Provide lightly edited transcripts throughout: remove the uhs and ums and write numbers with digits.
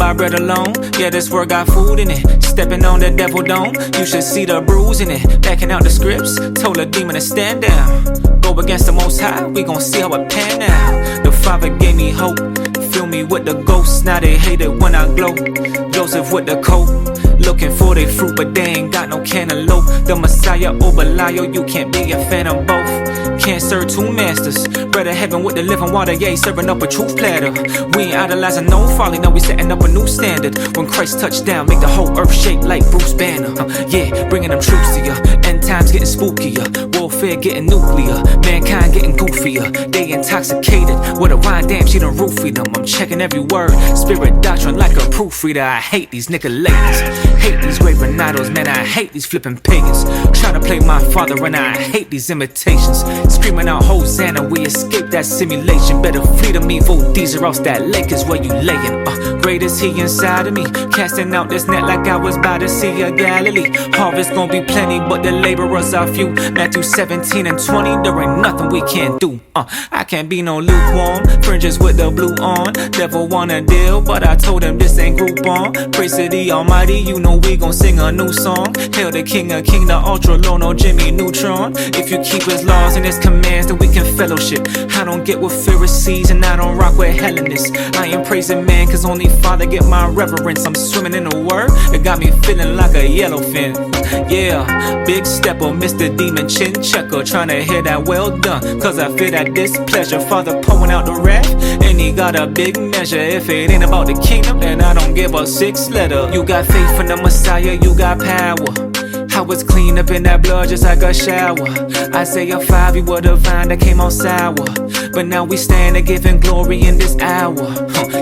by bread alone. Yeah, this word got food in it. Stepping on the devil dome, you should see the bruise in it. Backing out the scripts, told a demon to stand down. Go against the Most High, we gon' see how it pan out. The Father gave me hope, fill me with the ghosts. Now they hate it when I glow. Joseph with the coat, looking for their fruit, but they ain't got no cantaloupe. The Messiah or Belial, you can't be a fan of both. Can't serve two masters. Bread of heaven with the living water, yeah, serving up a truth platter. We ain't idolizing no folly, now we setting up a new standard. When Christ touched down, make the whole earth shake like Bruce Banner. Yeah, bringing them troops to ya. End times getting spookier, warfare getting nuclear, mankind getting goofier. They intoxicated with a wine, damn, she done roofied them. I'm checking every word, spirit doctrine like a proofreader. I hate these Nicolaitans, hate these raving idols, man, I hate these flipping pagans. Trying to play my father and I hate these imitations. Screaming out Hosanna, we escape that simulation. Better flee to me, vote these or else that lake is where you layin'. Great is he inside of me, casting out this net like I was by the Sea of Galilee. Harvest gon' be plenty, but the laborers are few. Matthew 17 and 20, there ain't nothing we can't do. I can't be no lukewarm, fringes with the blue on. Devil wanna deal, but I told him this ain't Groupon. Praise to the Almighty, you know we gon' sing a new song. Hail the King of King, the ultra low, no Jimmy Neutron. If you keep his laws and his commands, then we can fellowship. I don't get with Pharisees and I don't rock with Hellenists. I ain't praising man, cause only Father get my reverence. I'm swimming in the word, it got me feeling like a yellowfin. Yeah, big stepper, Mr. Demon Chin Checker, trying to hear that well done, cause I feel that displeasure. Father pouring out the wrath, and he got a big measure. If it ain't about the kingdom, then I don't give a six letter. You got faith in the Messiah, you got power. I was clean up in that blood just like a shower. Isaiah 5, you were the vine that came out sour, but now we stand to giving glory in this hour.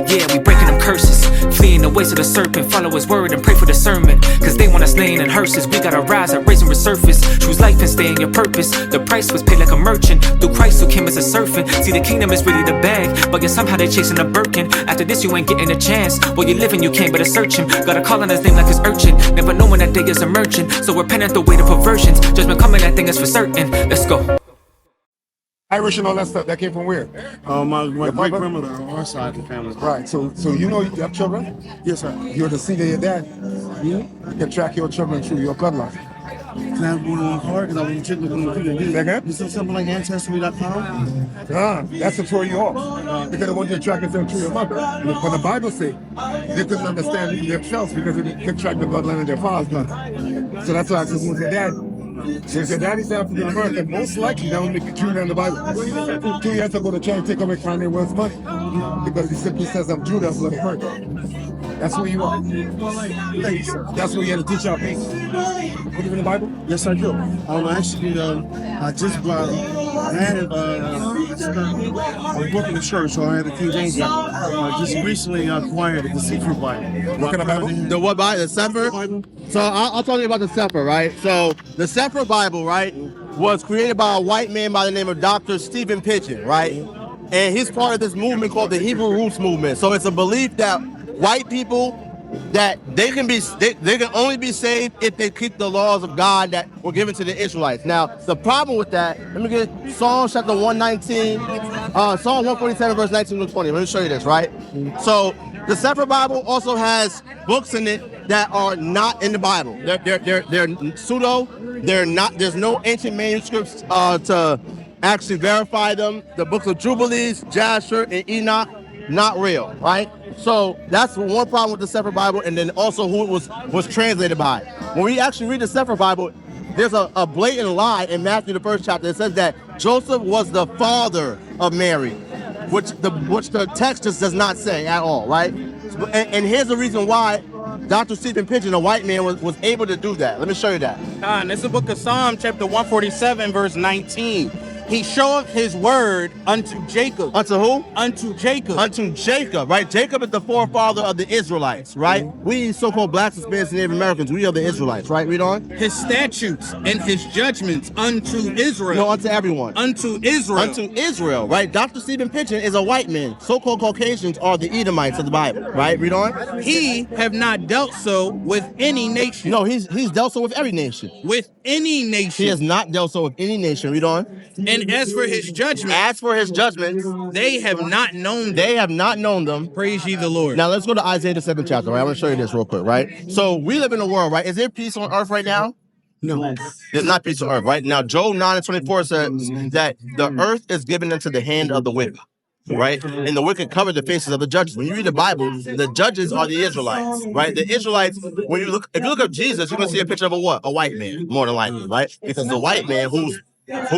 Yeah, we breaking them curses, fleeing the ways of the serpent. Follow his word and pray for discernment, cause they want us laying in hearses. We gotta rise up, raise and resurface. Choose life and stay in your purpose. The price was paid like a merchant, through Christ who came as a servant. See, the kingdom is really the bag, but yet somehow they chasing a Birkin. After this you ain't getting a chance, while you living you can't better search him. Gotta call on his name like his urchin, never knowing that day is emerging. So repent at the weight of perversions, judgment coming, that thing is for certain. Let's go. Irish and all that stuff, that came from where? My great grandmother on our side of the family. Right, so you know you have children? Yes, sir. You're the seed of your dad. You can track your children through your bloodline. Can I have one on card? Because I want to check with them. You see something like Ancestry.com? That's to throw you off. Because they want you to track them through your mother. But the Bible says they couldn't understand themselves because they couldn't track the bloodline of their father's bloodline. So that's why I said, who's your dad? Since your daddy's African American, most likely that would make it true in the Bible. 2 years ago, to try and take away Kanye West's money because he simply says, I'm Judah, blood hurt. That's who you are. That's what you had to teach our people. Believe in the Bible? Yes, I do. Actually, I just brought. I had I was working in church, so I had the King James Bible. I just recently acquired the Sefer Bible. What kind of Bible? The what Bible? The Sefer? So I'll tell you about the Sefer, right? So the Sefer Bible, right, was created by a white man by the name of Dr. Stephen Pidgeon, right? And he's part of this movement called the Hebrew Roots Movement. So it's a belief that white people, that they can only be saved if they keep the laws of God that were given to the Israelites. Now, the problem with that, let me get Psalm chapter 119, Psalm 147 verse 19 to 20. Let me show you this, right? So the Sefer Bible also has books in it that are not in the Bible. They're pseudo. They're not. There's no ancient manuscripts to actually verify them. The books of Jubilees, Jasher, and Enoch, not real, right? So that's one problem with the Sefer Bible, and then also who it was translated by. When we actually read the Sefer Bible, there's a blatant lie in Matthew, the 1st chapter. It says that Joseph was the father of Mary, which the text just does not say at all, right? And here's the reason why Dr. Stephen Pidgeon, a white man, was able to do that. Let me show you that. It's the book of Psalm, chapter 147, verse 19. He showeth his word unto Jacob. Unto who? Unto Jacob. Unto Jacob, right? Jacob is the forefather of the Israelites, right? We so-called blacks, Hispanics, and Native Americans, we are the Israelites, right? Read on. His statutes and his judgments unto Israel. No, unto everyone. Unto Israel. Unto Israel, right? Dr. Stephen Pidgeon is a white man. So-called Caucasians are the Edomites of the Bible, right? Read on. He have not dealt so with any nation. No, he's dealt so with every nation. With any nation. He has not dealt so with any nation. Read on. And And as for his judgment, they have not known them. They have not known them. Praise ye the Lord. Now let's go to Isaiah the 7th chapter, right? I'm gonna show you this real quick, right? So we live in a world, right? Is there peace on earth right now? No. There's not peace on earth, right? Now Job 9:24 says that the earth is given into the hand of the wicked, right? And the wicked cover the faces of the judges. When you read the Bible, the judges are the Israelites, right? The Israelites, if you look up Jesus, you're gonna see a picture of a what? A white man, more than likely, right? Because the white man who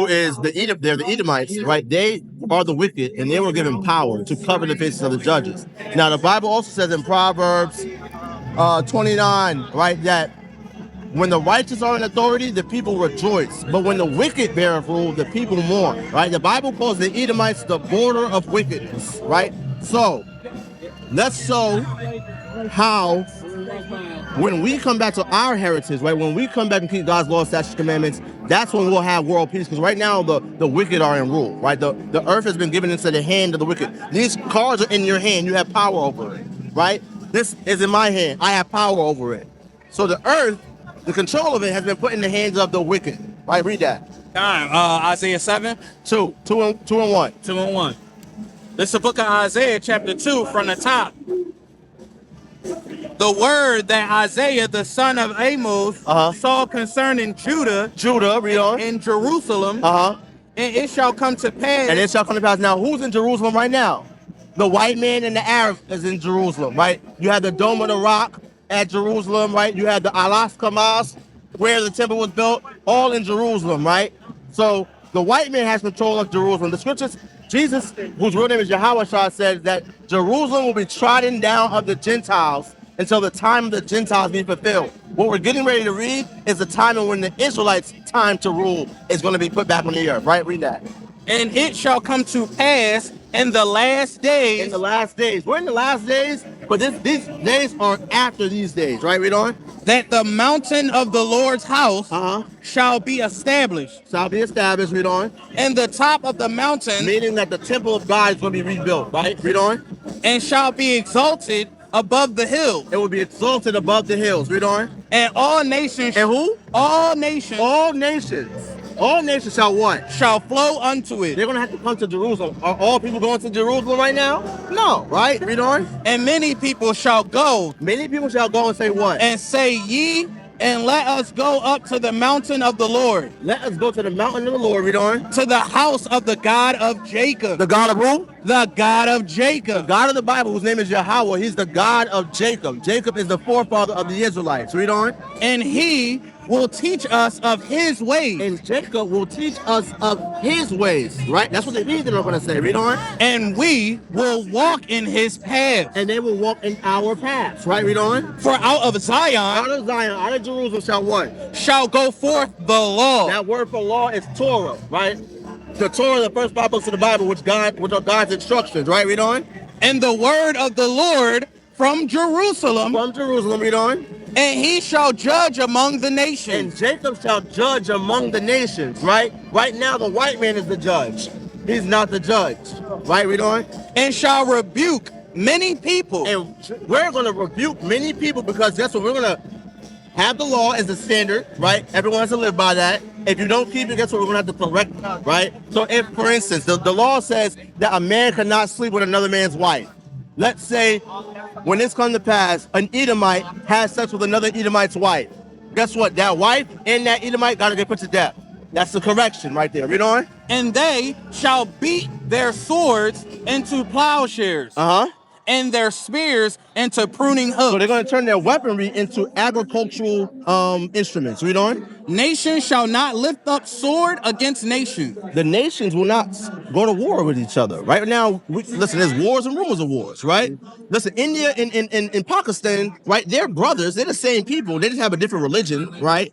is they're the Edomites, right? They are the wicked, and they were given power to cover the faces of the judges. Now the Bible also says in Proverbs 29, right, that when the righteous are in authority, the people rejoice. But when the wicked beareth rule, the people mourn, right? The Bible calls the Edomites the border of wickedness, right? So, let's show how when we come back to our heritage, right? When we come back and keep God's law, statutes, commandments, that's when we'll have world peace. Because right now, the wicked are in rule, right? The earth has been given into the hand of the wicked. These cards are in your hand. You have power over it, right? This is in my hand. I have power over it. So the earth, the control of it has been put in the hands of the wicked. Right, read that. Isaiah 7. 2 and 1. 2 and 1. This is the book of Isaiah, chapter 2, from the top. The word that Isaiah, the son of Amos, saw concerning Judah, read on. and Jerusalem, And it shall come to pass. Now, who's in Jerusalem right now? The white man and the Arab is in Jerusalem, right? You have the Dome of the Rock at Jerusalem, right? You have the Alaska Mosque, where the temple was built, all in Jerusalem, right? So the white man has control of Jerusalem. The scriptures, Jesus, whose real name is Yahawashi, says that Jerusalem will be trodden down of the Gentiles until the time of the Gentiles be fulfilled. What we're getting ready to read is the time when the Israelites' time to rule is going to be put back on the earth, right? Read that. And it shall come to pass in the last days. In the last days. We're in the last days, but these days are after these days, right? Read on. That the mountain of the Lord's house shall be established. Shall be established, read on. And the top of the mountain. Meaning that the temple of God is going to be rebuilt, right? Read on. And shall be exalted above the hills. It will be exalted above the hills. Read on. And all nations. And who? All nations. All nations. All nations shall what? Shall flow unto it. They're going to have to come to Jerusalem. Are all people going to Jerusalem right now? No, right? Read on. And many people shall go. Many people shall go and say what? And say ye, and let us go up to the mountain of the Lord. Let us go to the mountain of the Lord. Read on. To the house of the God of Jacob. The God of who? The God of Jacob. The God of the Bible, whose name is Yahweh. He's the God of Jacob. Jacob is the forefather of the Israelites. Read on. And he will teach us of his ways. And Jacob will teach us of his ways. Right? That's what the heathen are going to say. Read on. And we will walk in his paths. And they will walk in our paths. Right? Read on. For out of Zion, out of Jerusalem shall what? Shall go forth the law. That word for law is Torah, right? The Torah, the first 5 books of the Bible, which are God's instructions, right? Read on. And the word of the Lord from Jerusalem. From Jerusalem, read on. And he shall judge among the nations. And Jacob shall judge among the nations, right? Right now, the white man is the judge. He's not the judge, right? Read on. And shall rebuke many people. And we're going to rebuke many people because guess what? We're going to have the law as the standard, right? Everyone has to live by that. If you don't keep it, guess what? We're going to have to correct it, right? So if, for instance, the law says that a man cannot sleep with another man's wife. Let's say when this comes to pass, an Edomite has sex with another Edomite's wife. Guess what? That wife and that Edomite got to get put to death. That's the correction right there. Read on. And they shall beat their swords into plowshares. And their spears into pruning hooks. So they're going to turn their weaponry into agricultural instruments. Read on. Nation shall not lift up sword against nation. The nations will not go to war with each other. Right now, listen, there's wars and rumors of wars, right? Listen, India and Pakistan, right? They're brothers. They're the same people. They just have a different religion, right?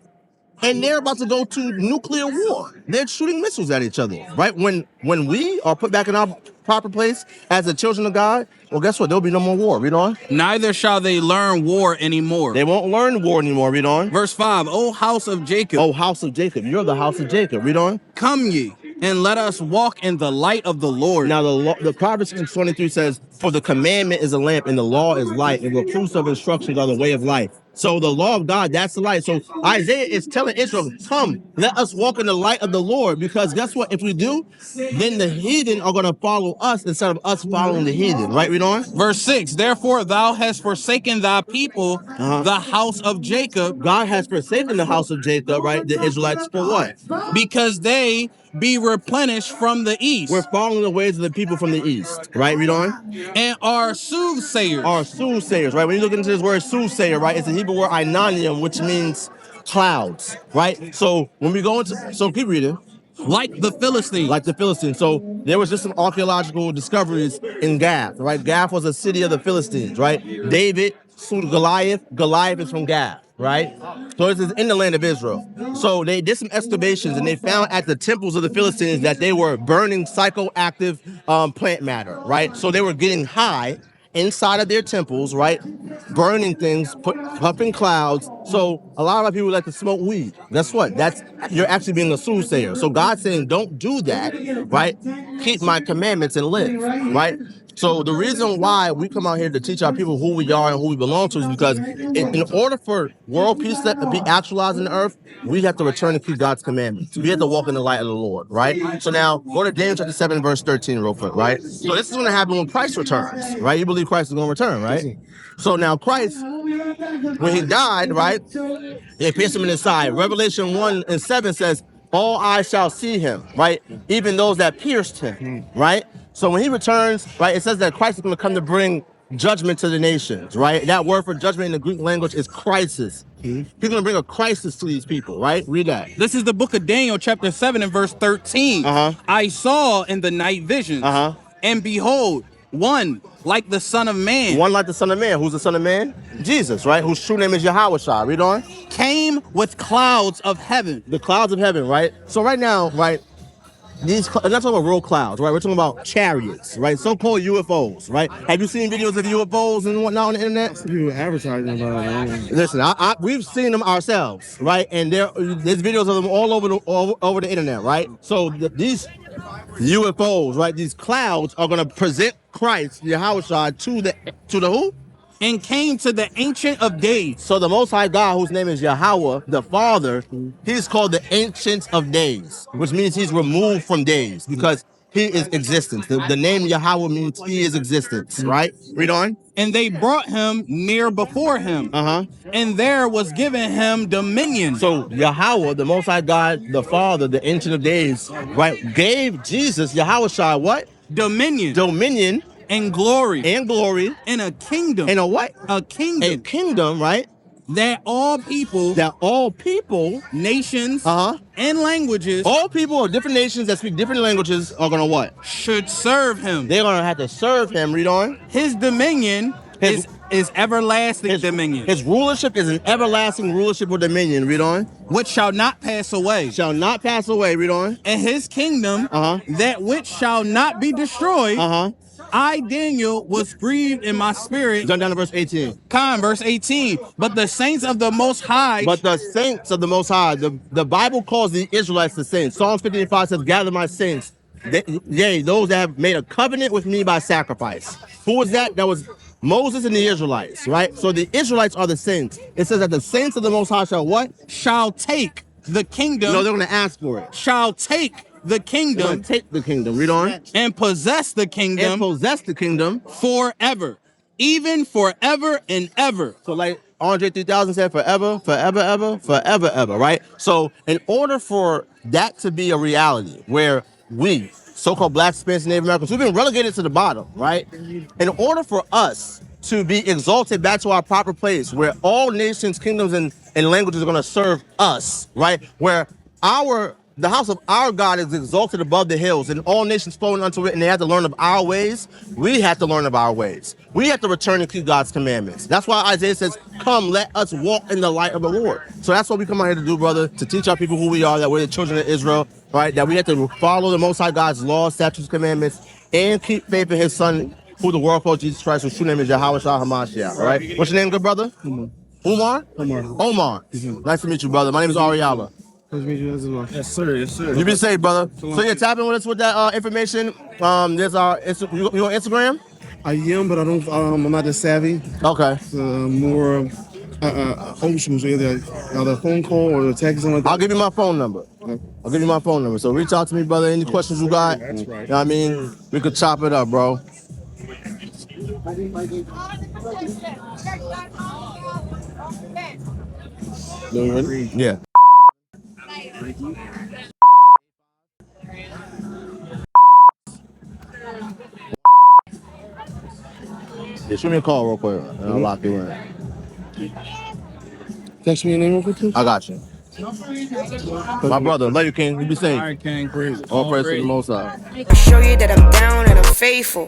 And they're about to go to nuclear war. They're shooting missiles at each other, right? When we are put back in our proper place as the children of God, well, guess what? There'll be no more war. Read on. Neither shall they learn war anymore. They won't learn war anymore. Read on. Verse 5, O house of Jacob. O house of Jacob. You're the house of Jacob. Read on. Come ye, and let us walk in the light of the Lord. Now, the Proverbs 23 says, for the commandment is a lamp, and the law is light, and the proofs of instructions are the way of life. So the law of God, that's the light. So Isaiah is telling Israel, come, let us walk in the light of the Lord. Because guess what? If we do, then the heathen are going to follow us instead of us following the heathen. Right, read on. Verse 6, therefore thou hast forsaken thy people, the house of Jacob. God has forsaken the house of Jacob, right? The Israelites for what? Because they be replenished from the east. We're following the ways of the people from the east, right? Read on. And are soothsayers. Are soothsayers, right? When you look into this word soothsayer, right? It's a Hebrew word inanium, which means clouds, right? So when we go into, so keep reading. Like the Philistines. Like the Philistines. So there was just some archaeological discoveries in Gath, right? Gath was a city of the Philistines, right? David slew Goliath. Goliath is from Gath, right? So this is in the land of Israel. So they did some excavations and they found at the temples of the Philistines that they were burning psychoactive plant matter, right? So they were getting high inside of their temples, right? Burning things, puffing clouds. So a lot of people like to smoke weed. Guess what? You're actually being a soothsayer. So God's saying, don't do that, right? Keep my commandments and live, right? So the reason why we come out here to teach our people who we are and who we belong to is because in order for world peace to be actualized in the earth, we have to return and keep God's commandments. We have to walk in the light of the Lord, right? So now go to Daniel chapter 7, verse 13 real quick, right? So this is going to happen when Christ returns, right? You believe Christ is going to return, right? So now Christ, when he died, right, they pierced him in his side. Revelation 1:7 says, all eyes shall see him, right? Even those that pierced him, right? So when he returns, right, it says that Christ is going to come to bring judgment to the nations, right? That word for judgment in the Greek language is crisis. He's going to bring a crisis to these people, right? Read that. This is the book of Daniel, chapter 7 and verse 13. I saw in the night visions, and behold, one like the Son of Man. One like the Son of Man. Who's the Son of Man? Jesus, right? Whose true name is Yahawashi. Read on. Came with clouds of heaven. The clouds of heaven, right? So right now, right, we're not talking about real clouds, right? We're talking about chariots, right? So-called UFOs, right? Have you seen videos of UFOs and whatnot on the internet? You advertising about it. Listen, we've seen them ourselves, right? And there's videos of them all over the internet, right? So these UFOs, right? These clouds are going to present Christ, Yahawashi, to the who? And came to the Ancient of Days. So the Most High God, whose name is Yahweh, the Father, he's called the Ancient of Days, which means he's removed from days because he is existence. The name Yahweh means he is existence, right? Read on. And they brought him near before him. And there was given him dominion. So Yahweh, the Most High God, the Father, the Ancient of Days, right, gave Jesus, Yahawashi, what? Dominion. Dominion. And glory. And glory. And a kingdom. And a what? A kingdom. A kingdom, right? That all people. That all people. Nations. And languages. All people of different nations that speak different languages are going to what? Should serve him. They're going to have to serve him. Read on. His dominion is everlasting dominion. His rulership is an everlasting rulership or dominion. Read on. Which shall not pass away. Shall not pass away. Read on. And his kingdom, that which shall not be destroyed. I, Daniel, was grieved in my spirit. Jump down to verse 18. Verse 18. But the saints of the Most High. But the saints of the Most High. The Bible calls the Israelites the saints. Psalms 55 says, gather my saints. Yea, those that have made a covenant with me by sacrifice. Who was that? That was Moses and the Israelites, right? So the Israelites are the saints. It says that the saints of the Most High shall what? Shall take the kingdom. No, they're going to ask for it. Shall take the kingdom. Take the kingdom. Read on. And possess the kingdom. And possess the kingdom. Forever. Even forever and ever. So like Andre 3000 said, forever, forever, ever, forever, ever, right? So in order for that to be a reality where we, so-called Black, Hispanics, and Native Americans, we've been relegated to the bottom, right? In order for us to be exalted back to our proper place where all nations, kingdoms, and languages are going to serve us, right? Where the house of our God is exalted above the hills and all nations flowing unto it, and they have to learn of our ways. We have to learn of our ways. We have to return and keep God's commandments. That's why Isaiah says, come, let us walk in the light of the Lord. So that's what we come out here to do, brother, to teach our people who we are, that we're the children of Israel, right? That we have to follow the Most High God's laws, statutes, commandments, and keep faith in his son, who the world called Jesus Christ, whose true name is Yahawashi HaMashiach, all right? What's your name, good brother? Omar? Omar. Nice to meet you, brother. My name is Ariala. Nice to meet you as well. Yes, sir. Yes, sir. You be safe, brother. So you're tapping with us with that information. There's our you on Instagram? I am, but I don't. I'm not that savvy. Okay. More options, either a phone call or a text, something like that. I'll give you my phone number. I'll give you my phone number. So reach out to me, brother. Any questions you got? That's right. You know what I mean? We could chop it up, bro. You ready? Yeah. Yeah, shoot me a call real quick, and I'll lock you in. Text me your name real quick, too. I got you. My brother, love you, King. You be safe. All right, King. All praise to the Most High. Show you that I'm down and I'm faithful.